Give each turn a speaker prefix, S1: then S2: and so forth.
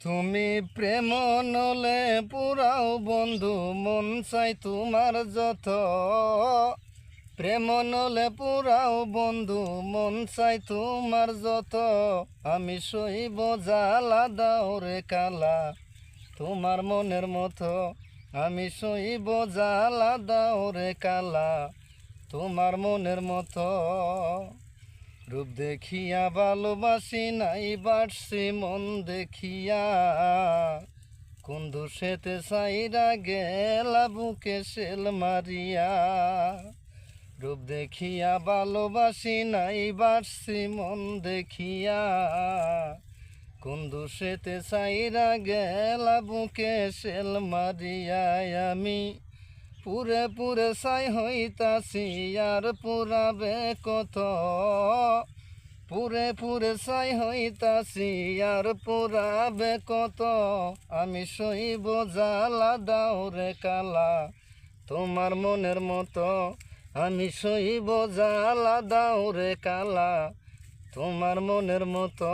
S1: তুমি প্রেম নলে পুরাও বন্ধু, মন চাই তোমার যত। প্রেম নলে পুরাও বন্ধু, মন চাই তোমার যত। আমি সইব জ্বালা দাও রে কালা, তোমার মনের মতো। আমি সইব জ্বালা দাও রে কালা, তোমার মনের মতো। রূপ দেখিয়া ভালোবাসি নাই বাড়ছি মন দেখিয়া, কোন দোষেতে সাইরা গেলা বুকে সেল মারিয়া। রূপ দেখিয়া ভালোবাসি নাই বাড়ছি মন দেখিয়া, কোন দোষেতে সাইরা গেলা বুকে সেল মারিয়া। আমি পুরে পুরে সাই হইতাছি আর পুরাবে কত। পুরে পুরে সাই হইতাছি আর পুরাবে কত। আমি সইব জ্বালা দাও রে কালা, তোমার মনের মতো। আমি সইব জ্বালা দাও রে কালা, তোমার মনের মতো।